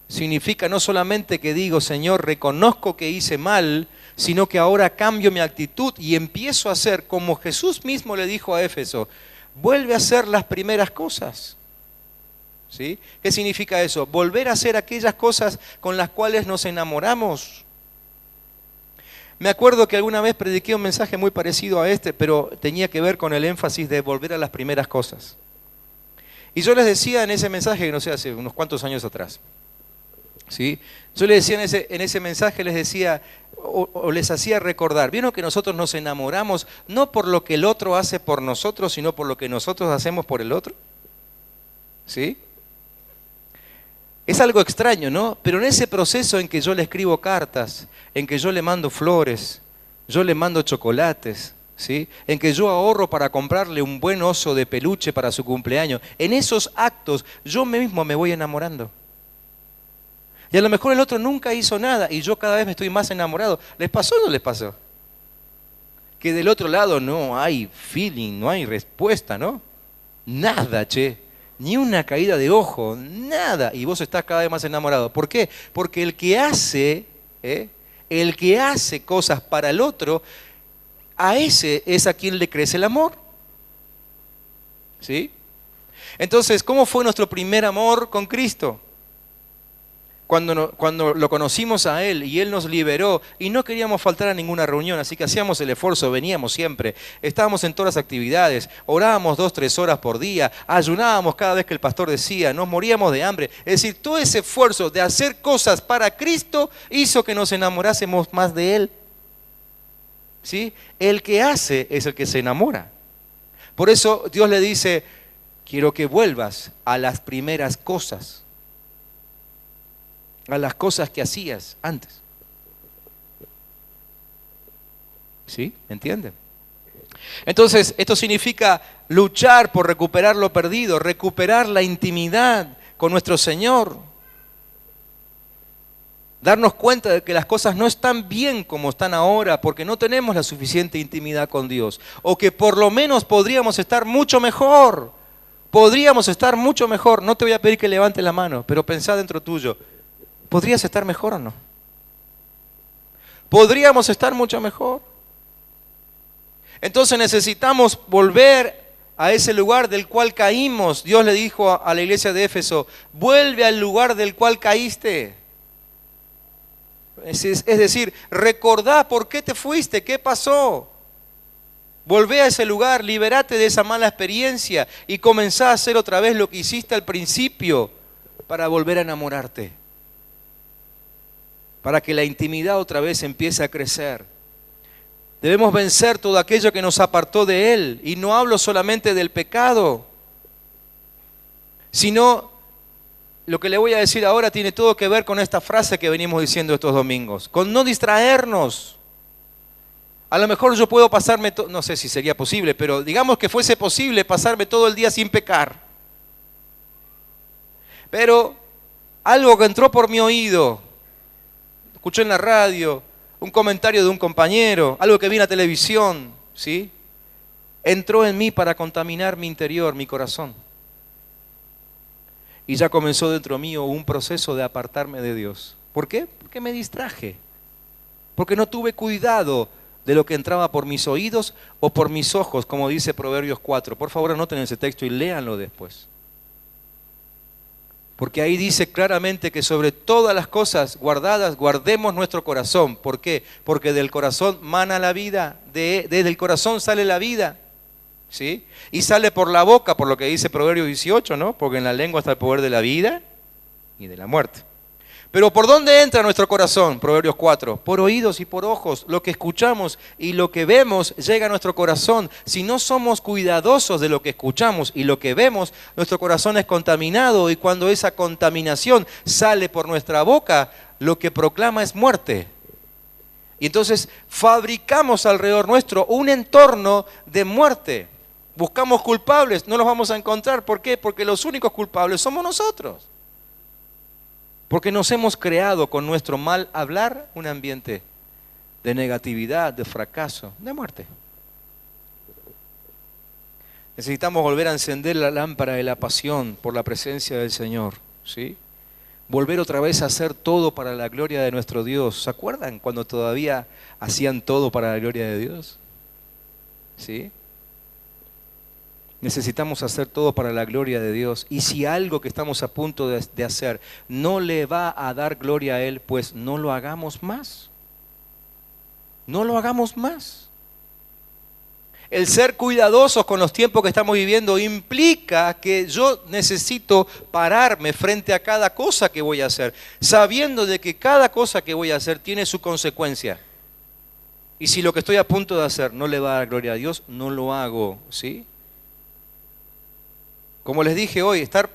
significa no solamente que digo, Señor, reconozco que hice mal, sino que ahora cambio mi actitud y empiezo a hacer como Jesús mismo le dijo a Éfeso, vuelve a hacer las primeras cosas. ¿Sí? ¿Qué significa eso? Volver a hacer aquellas cosas con las cuales nos enamoramos. Me acuerdo que alguna vez prediqué un mensaje muy parecido a este, pero tenía que ver con el énfasis de volver a las primeras cosas. Y yo les decía en ese mensaje, no sé, hace unos cuantos años atrás, ¿sí? Yo les decía en ese mensaje, les decía, o les hacía recordar, ¿vieron que nosotros nos enamoramos no por lo que el otro hace por nosotros, sino por lo que nosotros hacemos por el otro? ¿Sí? Es algo extraño, ¿no? Pero en ese proceso en que yo le escribo cartas, en que yo le mando flores, yo le mando chocolates, ¿sí? En que yo ahorro para comprarle un buen oso de peluche para su cumpleaños, en esos actos yo mismo me voy enamorando. Y a lo mejor el otro nunca hizo nada y yo cada vez me estoy más enamorado. ¿Les pasó o no les pasó? Que del otro lado no hay feeling, no hay respuesta, ¿no? Nada, che. Ni una caída de ojo, nada. Y vos estás cada vez más enamorado. ¿Por qué? Porque el que hace cosas para el otro, a ese es a quien le crece el amor. ¿Sí? Entonces, ¿cómo fue nuestro primer amor con Cristo? Cuando lo conocimos a Él y Él nos liberó y no queríamos faltar a ninguna reunión, así que hacíamos el esfuerzo, veníamos siempre, estábamos en todas las actividades, orábamos 2-3 horas por día, ayunábamos cada vez que el pastor decía, nos moríamos de hambre. Es decir, todo ese esfuerzo de hacer cosas para Cristo hizo que nos enamorásemos más de Él. ¿Sí? El que hace es el que se enamora. Por eso Dios le dice, quiero que vuelvas a las primeras cosas. A las cosas que hacías antes. ¿Sí? ¿Entienden? Entonces, esto significa luchar por recuperar lo perdido, recuperar la intimidad con nuestro Señor. Darnos cuenta de que las cosas no están bien como están ahora porque no tenemos la suficiente intimidad con Dios. O que por lo menos podríamos estar mucho mejor. Podríamos estar mucho mejor. No te voy a pedir que levantes la mano, pero pensá dentro tuyo. ¿Podrías estar mejor o no? Podríamos estar mucho mejor. Entonces necesitamos volver a ese lugar del cual caímos. Dios le dijo a la iglesia de Éfeso, vuelve al lugar del cual caíste. Es decir, recordá por qué te fuiste, qué pasó. Volvé a ese lugar, liberate de esa mala experiencia y comenzá a hacer otra vez lo que hiciste al principio para volver a enamorarte. Para que la intimidad otra vez empiece a crecer. Debemos vencer todo aquello que nos apartó de Él. Y no hablo solamente del pecado, sino lo que le voy a decir ahora tiene todo que ver con esta frase que venimos diciendo estos domingos. Con no distraernos. A lo mejor yo puedo pasarme, no sé si sería posible, pero digamos que fuese posible pasarme todo el día sin pecar. Pero algo que entró por mi oído, escuché en la radio, un comentario de un compañero, algo que vi en la televisión, ¿sí? Entró en mí para contaminar mi interior, mi corazón. Y ya comenzó dentro mío un proceso de apartarme de Dios. ¿Por qué? Porque me distraje. Porque no tuve cuidado de lo que entraba por mis oídos o por mis ojos, como dice Proverbios 4. Por favor, anoten ese texto y léanlo después. Porque ahí dice claramente que sobre todas las cosas guardadas, guardemos nuestro corazón. ¿Por qué? Porque del corazón mana la vida, desde el corazón sale la vida, ¿sí? Y sale por la boca, por lo que dice Proverbios 18, ¿no? Porque en la lengua está el poder de la vida y de la muerte. Pero ¿por dónde entra nuestro corazón? Proverbios 4. Por oídos y por ojos. Lo que escuchamos y lo que vemos llega a nuestro corazón. Si no somos cuidadosos de lo que escuchamos y lo que vemos, nuestro corazón es contaminado y cuando esa contaminación sale por nuestra boca, lo que proclama es muerte. Y entonces fabricamos alrededor nuestro un entorno de muerte. Buscamos culpables, no los vamos a encontrar. ¿Por qué? Porque los únicos culpables somos nosotros. Porque nos hemos creado con nuestro mal hablar un ambiente de negatividad, de fracaso, de muerte. Necesitamos volver a encender la lámpara de la pasión por la presencia del Señor, ¿sí? Volver otra vez a hacer todo para la gloria de nuestro Dios. ¿Se acuerdan cuando todavía hacían todo para la gloria de Dios? ¿Sí? Necesitamos hacer todo para la gloria de Dios. Y si algo que estamos a punto de hacer no le va a dar gloria a Él, pues no lo hagamos más. No lo hagamos más. El ser cuidadosos con los tiempos que estamos viviendo implica que yo necesito pararme frente a cada cosa que voy a hacer, sabiendo de que cada cosa que voy a hacer tiene su consecuencia. Y si lo que estoy a punto de hacer no le va a dar gloria a Dios, no lo hago, ¿sí? Como les dije hoy, estar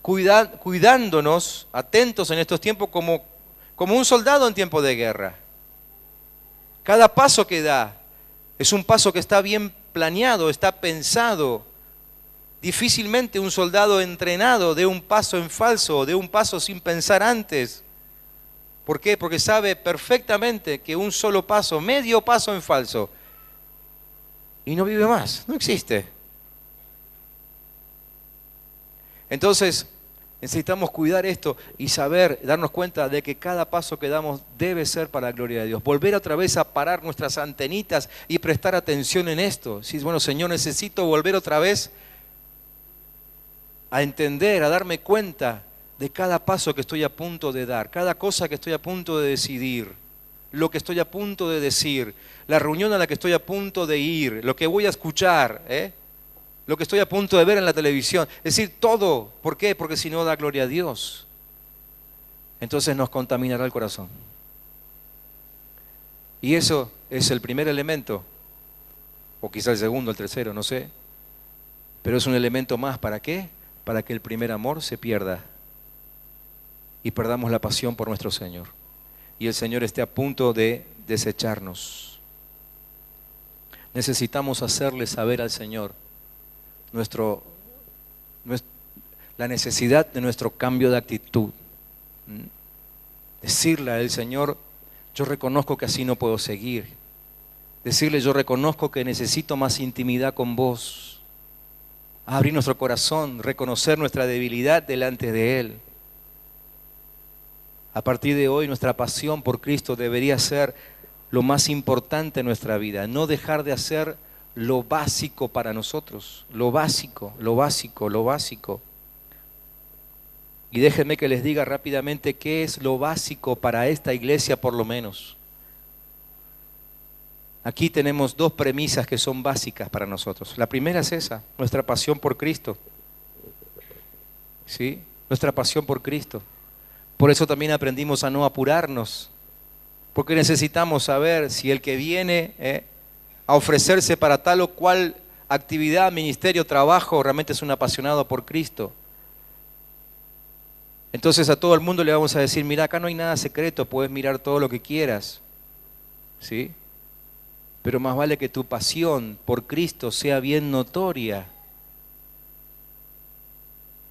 cuidándonos, atentos en estos tiempos como un soldado en tiempo de guerra. Cada paso que da es un paso que está bien planeado, está pensado. Difícilmente un soldado entrenado dé un paso en falso, dé un paso sin pensar antes. ¿Por qué? Porque sabe perfectamente que un solo paso, medio paso en falso, y no vive más, no existe. Entonces, necesitamos cuidar esto y saber, darnos cuenta de que cada paso que damos debe ser para la gloria de Dios. Volver otra vez a parar nuestras antenitas y prestar atención en esto. Si bueno, Señor, necesito volver otra vez a entender, a darme cuenta de cada paso que estoy a punto de dar, cada cosa que estoy a punto de decidir, lo que estoy a punto de decir, la reunión a la que estoy a punto de ir, lo que voy a escuchar, lo que estoy a punto de ver en la televisión. Es decir, todo. ¿Por qué? Porque si no da gloria a Dios, entonces nos contaminará el corazón. Y eso es el primer elemento, o quizá el segundo, el tercero, no sé. Pero es un elemento más. ¿Para qué? Para que el primer amor se pierda y perdamos la pasión por nuestro Señor. Y el Señor esté a punto de desecharnos. Necesitamos hacerle saber al Señor la necesidad de nuestro cambio de actitud. Decirle al Señor, yo reconozco que así no puedo seguir. Decirle, yo reconozco que necesito más intimidad con vos. Abrir nuestro corazón, reconocer nuestra debilidad delante de Él. A partir de hoy, nuestra pasión por Cristo debería ser lo más importante en nuestra vida. No dejar de hacer lo básico para nosotros. Lo básico, lo básico, lo básico. Y déjenme que les diga rápidamente qué es lo básico para esta iglesia por lo menos. Aquí tenemos dos premisas que son básicas para nosotros. La primera es esa, nuestra pasión por Cristo. ¿Sí? Nuestra pasión por Cristo. Por eso también aprendimos a no apurarnos, porque necesitamos saber si el que viene a ofrecerse para tal o cual actividad, ministerio, trabajo, realmente es un apasionado por Cristo. Entonces a todo el mundo le vamos a decir, mira, acá no hay nada secreto, puedes mirar todo lo que quieras, ¿sí? Pero más vale que tu pasión por Cristo sea bien notoria,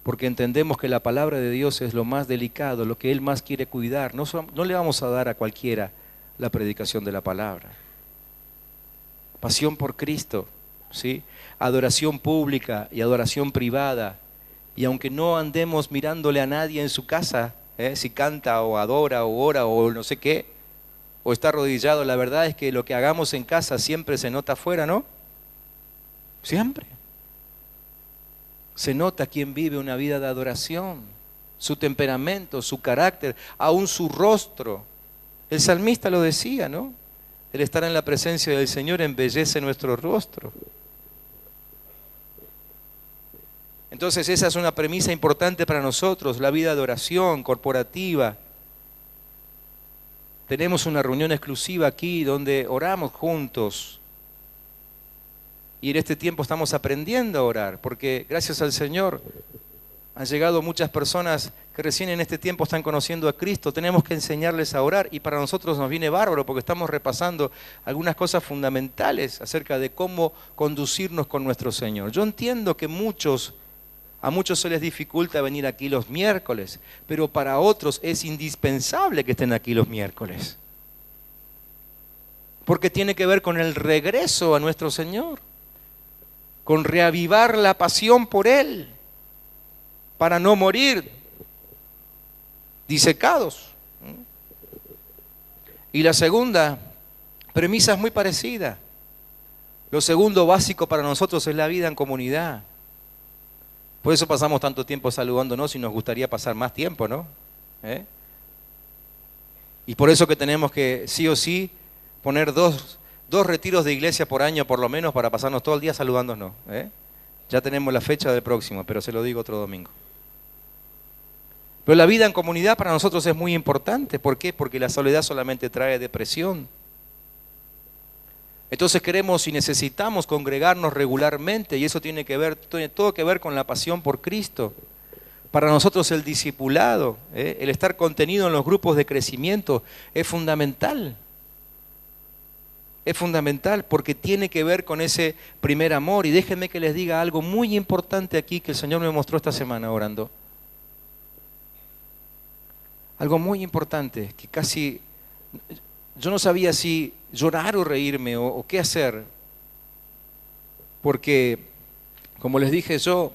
porque entendemos que la palabra de Dios es lo más delicado, lo que Él más quiere cuidar. No le vamos a dar a cualquiera la predicación de la palabra. Pasión por Cristo, ¿sí? Adoración pública y adoración privada. Y aunque no andemos mirándole a nadie en su casa, si canta o adora o ora o no sé qué, o está arrodillado, la verdad es que lo que hagamos en casa siempre se nota afuera, ¿no? Siempre. Se nota quién vive una vida de adoración, su temperamento, su carácter, aún su rostro. El salmista lo decía, ¿no? El estar en la presencia del Señor embellece nuestro rostro. Entonces esa es una premisa importante para nosotros, la vida de oración corporativa. Tenemos una reunión exclusiva aquí donde oramos juntos. Y en este tiempo estamos aprendiendo a orar, porque gracias al Señor han llegado muchas personas que recién en este tiempo están conociendo a Cristo. Tenemos que enseñarles a orar y para nosotros nos viene bárbaro porque estamos repasando algunas cosas fundamentales acerca de cómo conducirnos con nuestro Señor. Yo entiendo que a muchos se les dificulta venir aquí los miércoles, pero para otros es indispensable que estén aquí los miércoles. Porque tiene que ver con el regreso a nuestro Señor, con reavivar la pasión por Él, para no morir disecados. Y la segunda premisa es muy parecida. Lo segundo básico para nosotros es la vida en comunidad. Por eso pasamos tanto tiempo saludándonos y nos gustaría pasar más tiempo, ¿no? Y por eso que tenemos que sí o sí poner dos retiros de iglesia por año por lo menos para pasarnos todo el día saludándonos. Ya tenemos la fecha del próximo, pero se lo digo otro domingo. Pero la vida en comunidad para nosotros es muy importante. ¿Por qué? Porque la soledad solamente trae depresión. Entonces queremos y necesitamos congregarnos regularmente y eso tiene todo que ver con la pasión por Cristo. Para nosotros el discipulado, el estar contenido en los grupos de crecimiento es fundamental. Es fundamental porque tiene que ver con ese primer amor. Y déjenme que les diga algo muy importante aquí que el Señor me mostró esta semana orando. Algo muy importante que casi yo no sabía si llorar o reírme o qué hacer. Porque, como les dije yo,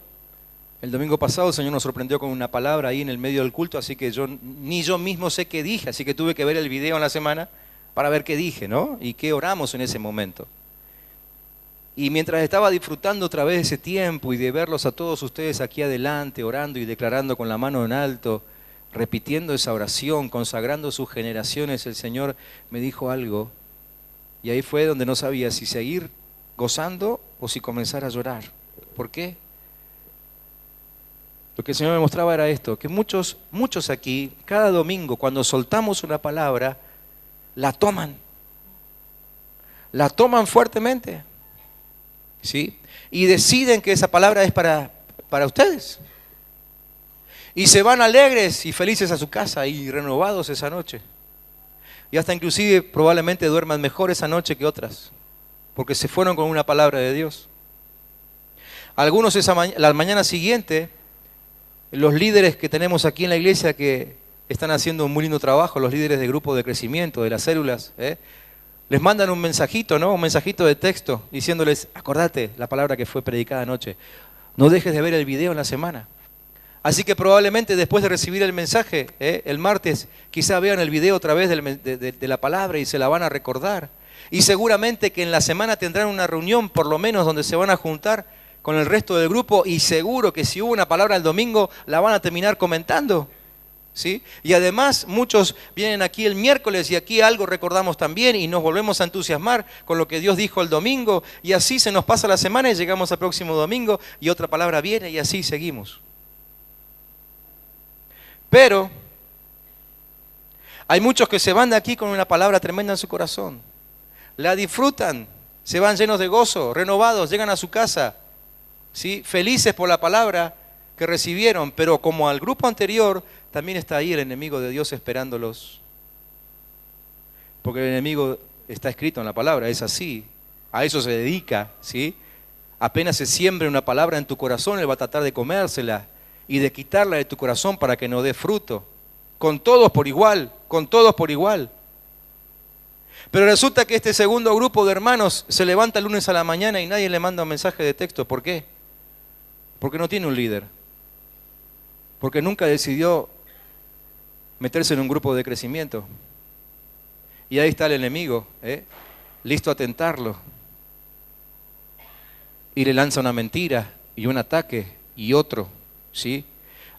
el domingo pasado el Señor nos sorprendió con una palabra ahí en el medio del culto, así que ni yo mismo sé qué dije, así que tuve que ver el video en la semana para ver qué dije, ¿no? Y qué oramos en ese momento. Y mientras estaba disfrutando otra vez ese tiempo y de verlos a todos ustedes aquí adelante, orando y declarando con la mano en alto, repitiendo esa oración, consagrando sus generaciones, el Señor me dijo algo. Y ahí fue donde no sabía si seguir gozando o si comenzar a llorar. ¿Por qué? Lo que el Señor me mostraba era esto, que muchos aquí, cada domingo, cuando soltamos una palabra, la toman fuertemente, ¿sí? Y deciden que esa palabra es para ustedes. Y se van alegres y felices a su casa y renovados esa noche. Y hasta inclusive probablemente duerman mejor esa noche que otras, porque se fueron con una palabra de Dios. Algunos la mañana siguiente, los líderes que tenemos aquí en la iglesia que están haciendo un muy lindo trabajo, los líderes de grupo de crecimiento, de las células, ¿eh? Les mandan un mensajito, ¿no? Un mensajito de texto diciéndoles, acordate la palabra que fue predicada anoche. No dejes de ver el video en la semana. Así que probablemente después de recibir el mensaje, el martes, quizá vean el video otra vez de la palabra y se la van a recordar. Y seguramente que en la semana tendrán una reunión, por lo menos, donde se van a juntar con el resto del grupo y seguro que si hubo una palabra el domingo, la van a terminar comentando. ¿Sí? Y además muchos vienen aquí el miércoles y aquí algo recordamos también y nos volvemos a entusiasmar con lo que Dios dijo el domingo y así se nos pasa la semana y llegamos al próximo domingo y otra palabra viene y así seguimos. Pero hay muchos que se van de aquí con una palabra tremenda en su corazón, la disfrutan, se van llenos de gozo, renovados, llegan a su casa, ¿sí? Felices por la palabra que recibieron, pero como al grupo anterior, también está ahí el enemigo de Dios esperándolos. Porque el enemigo está escrito en la palabra, es así, a eso se dedica, ¿sí? Apenas se siembre una palabra en tu corazón, él va a tratar de comérsela y de quitarla de tu corazón para que no dé fruto. Con todos por igual, con todos por igual. Pero resulta que este segundo grupo de hermanos se levanta el lunes a la mañana y nadie le manda un mensaje de texto. ¿Por qué? Porque no tiene un líder. Porque nunca decidió meterse en un grupo de crecimiento. Y ahí está el enemigo, listo a tentarlo. Y le lanza una mentira y un ataque y otro, ¿sí?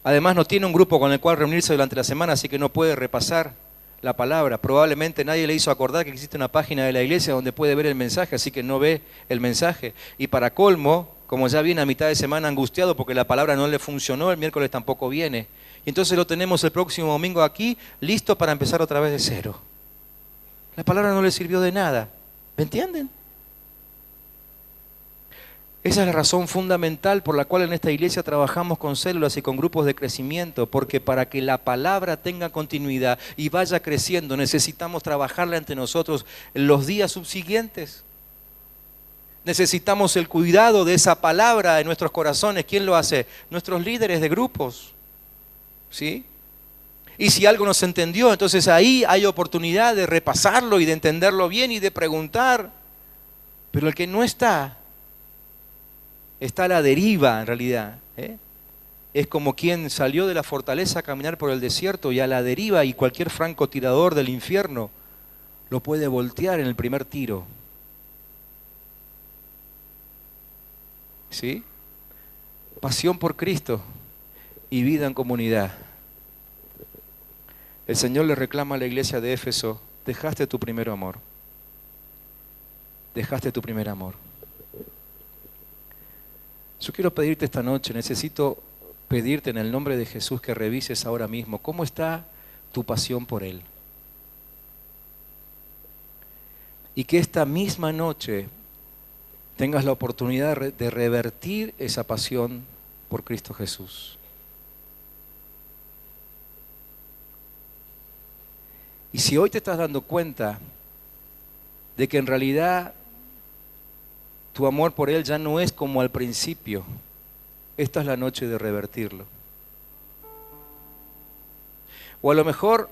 Además no tiene un grupo con el cual reunirse durante la semana, así que no puede repasar la palabra. Probablemente nadie le hizo acordar que existe una página de la iglesia donde puede ver el mensaje, así que no ve el mensaje. Y para colmo, como ya viene a mitad de semana angustiado porque la palabra no le funcionó, el miércoles tampoco viene. Y entonces lo tenemos el próximo domingo aquí, listo para empezar otra vez de cero. La palabra no le sirvió de nada. ¿Me entienden? Esa es la razón fundamental por la cual en esta iglesia trabajamos con células y con grupos de crecimiento, porque para que la palabra tenga continuidad y vaya creciendo, necesitamos trabajarla entre nosotros en los días subsiguientes. Necesitamos el cuidado de esa palabra en nuestros corazones. ¿Quién lo hace? Nuestros líderes de grupos, ¿sí? Y si algo no se entendió, entonces ahí hay oportunidad de repasarlo y de entenderlo bien y de preguntar. Pero el que no está a la deriva en realidad, es como quien salió de la fortaleza a caminar por el desierto y a la deriva, y cualquier francotirador del infierno lo puede voltear en el primer tiro. ¿Sí? Pasión por Cristo y vida en comunidad. El Señor le reclama a la iglesia de Éfeso: dejaste tu primer amor. Dejaste tu primer amor. Yo quiero pedirte esta noche, necesito pedirte en el nombre de Jesús que revises ahora mismo cómo está tu pasión por Él. Y que esta misma noche tengas la oportunidad de revertir esa pasión por Cristo Jesús. Y si hoy te estás dando cuenta de que en realidad tu amor por Él ya no es como al principio, esta es la noche de revertirlo. O a lo mejor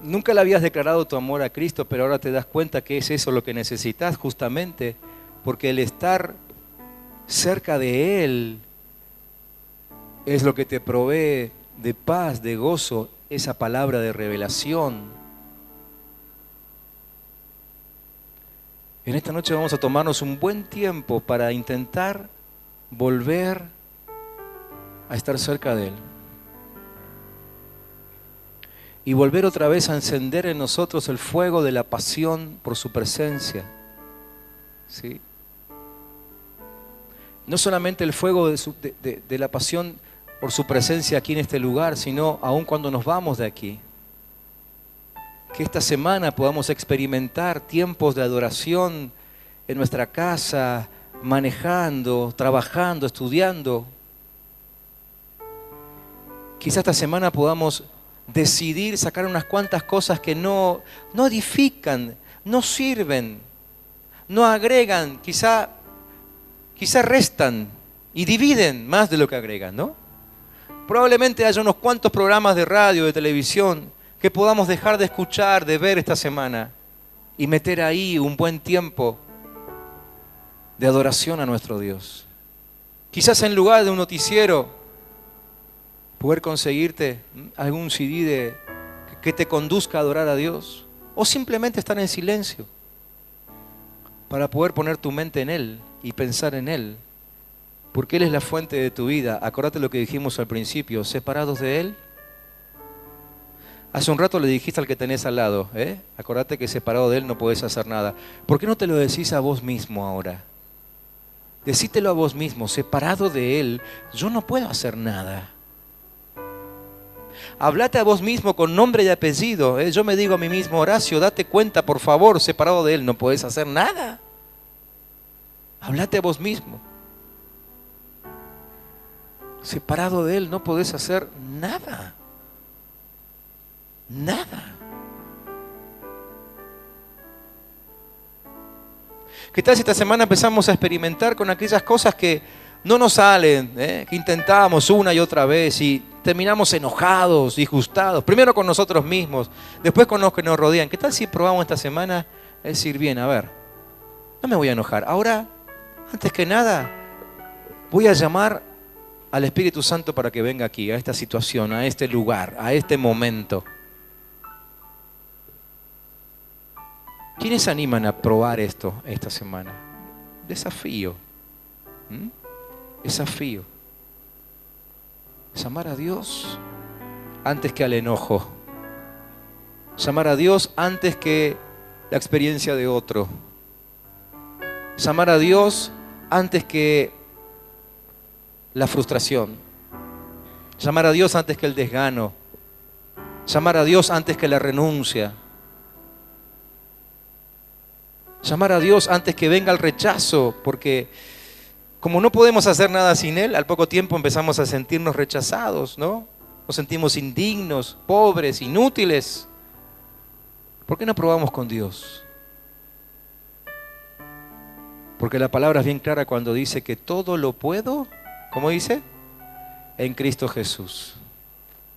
nunca le habías declarado tu amor a Cristo, pero ahora te das cuenta que es eso lo que necesitas justamente, porque el estar cerca de Él es lo que te provee de paz, de gozo, esa palabra de revelación. En esta noche vamos a tomarnos un buen tiempo para intentar volver a estar cerca de Él. Y volver otra vez a encender en nosotros el fuego de la pasión por su presencia. ¿Sí? No solamente el fuego de la pasión por su presencia aquí en este lugar, sino aún cuando nos vamos de aquí. Que esta semana podamos experimentar tiempos de adoración en nuestra casa, manejando, trabajando, estudiando. Quizá esta semana podamos decidir sacar unas cuantas cosas que no edifican, no sirven, no agregan, quizá restan y dividen más de lo que agregan, ¿no? Probablemente haya unos cuantos programas de radio, de televisión, que podamos dejar de escuchar, de ver esta semana y meter ahí un buen tiempo de adoración a nuestro Dios. Quizás en lugar de un noticiero, poder conseguirte algún CD que te conduzca a adorar a Dios, o simplemente estar en silencio para poder poner tu mente en Él y pensar en Él, porque Él es la fuente de tu vida. Acordate lo que dijimos al principio, separados de Él. Hace un rato le dijiste al que tenés al lado, acordate que separado de Él no podés hacer nada. ¿Por qué no te lo decís a vos mismo ahora? Decítelo a vos mismo, separado de Él, yo no puedo hacer nada. Hablate a vos mismo con nombre y apellido. Yo me digo a mí mismo, Horacio, date cuenta, por favor, separado de Él no podés hacer nada. Hablate a vos mismo. Separado de Él no podés hacer nada. Nada. ¿Qué tal si esta semana empezamos a experimentar con aquellas cosas que no nos salen, que intentamos una y otra vez y terminamos enojados, disgustados, primero con nosotros mismos, después con los que nos rodean? ¿Qué tal si probamos esta semana decir, bien, a ver, no me voy a enojar? Ahora, antes que nada, voy a llamar al Espíritu Santo para que venga aquí, a esta situación, a este lugar, a este momento. ¿Quiénes se animan a probar esto esta semana? Desafío. Desafío. Es amar a Dios antes que al enojo. Es amar a Dios antes que la experiencia de otro. Es amar a Dios antes que la frustración. Es amar a Dios antes que el desgano. Es amar a Dios antes que la renuncia. Llamar a Dios antes que venga el rechazo, porque como no podemos hacer nada sin Él, al poco tiempo empezamos a sentirnos rechazados, ¿no? Nos sentimos indignos, pobres, inútiles. ¿Por qué no probamos con Dios? Porque la palabra es bien clara cuando dice que todo lo puedo, ¿cómo dice? En Cristo Jesús.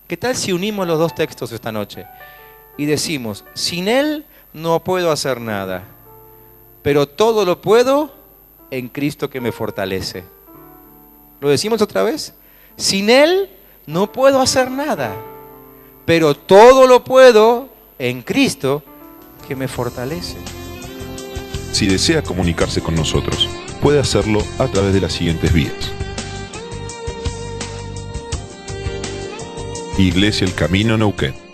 ¿Qué tal si unimos los dos textos esta noche y decimos, sin Él no puedo hacer nada, pero todo lo puedo en Cristo que me fortalece? ¿Lo decimos otra vez? Sin Él no puedo hacer nada, pero todo lo puedo en Cristo que me fortalece. Si desea comunicarse con nosotros, puede hacerlo a través de las siguientes vías. Iglesia El Camino Neuquén.